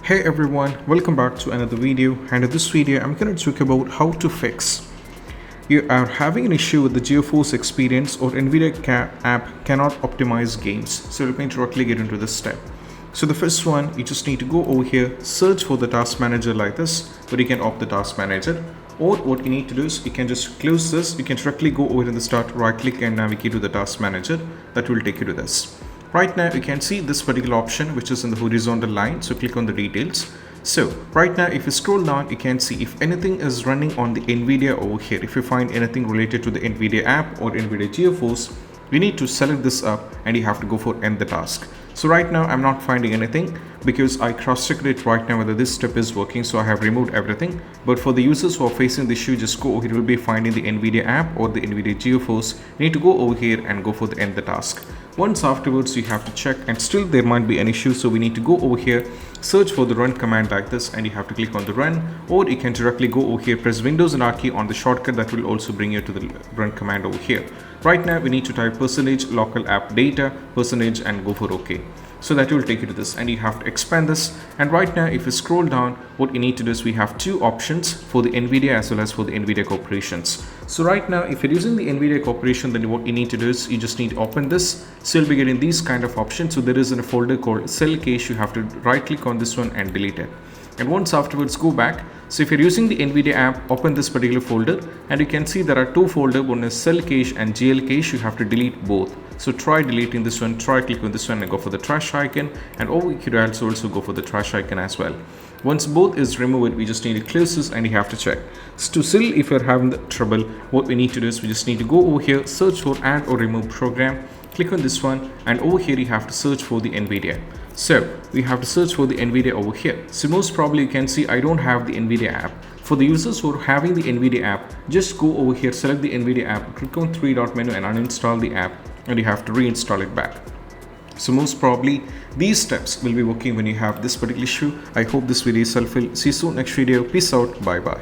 Hey everyone, welcome back to another video, and in this video I'm going to talk about how to fix. You are having an issue with the GeForce Experience or Nvidia app cannot optimize games. So let me directly get into this step. So the first one, you just need to go over here, search for the task manager like this, where you can opt the task manager. Or what you need to do is you can just close this, you can directly go over to the start, right click and navigate to the task manager. That will take you to this. Right now you can see this particular option which is in the horizontal line, so click on the details. So right now if you scroll down, you can see if anything is running on the Nvidia over here. If you find anything related to the Nvidia app or Nvidia GeForce, you need to select this up and you have to go for end the task. So right now I'm not finding anything because I cross-checked it right now whether this step is working, so I have removed everything. But for the users who are facing the issue, just go over here, will be finding the Nvidia app or the Nvidia GeForce. You need to go over here and go for the end the task. Once afterwards you have to check and still there might be an issue, so we need to go over here, search for the run command like this, and you have to click on the run, or you can directly go over here, press Windows and R key on the shortcut. That will also bring you to the run command over here. Right now we need to type %local app data % and go for OK. So that will take you to this, and you have to expand this. And right now if you scroll down, what you need to do is we have two options for the Nvidia as well as for the Nvidia corporations. So right now if you're using the Nvidia corporation, then what you need to do is you just need to open this. So you'll be getting these kind of options. So there is a folder called cell cache. You have to right click on this one and delete it. And once afterwards go back. So if you're using the Nvidia app, open this particular folder and you can see there are two folders, one is cell cache and GL cache. You have to delete both. So try deleting this one, try click on this one and go for the trash icon, and over you could also go for the trash icon as well. Once both is removed, we just need to close this and you have to check. So still if you're having the trouble, what we need to do is we just need to go over here, search for add or remove program, click on this one, and over here you have to search for the Nvidia. So we have to search for the Nvidia over here. So most probably you can see I don't have the Nvidia app. For the users who are having the Nvidia app, just go over here, select the Nvidia app, click on three-dot menu and uninstall the app, and you have to reinstall it back. So most probably these steps will be working when you have this particular issue. I hope this video is helpful. See you soon next video. Peace out. Bye bye.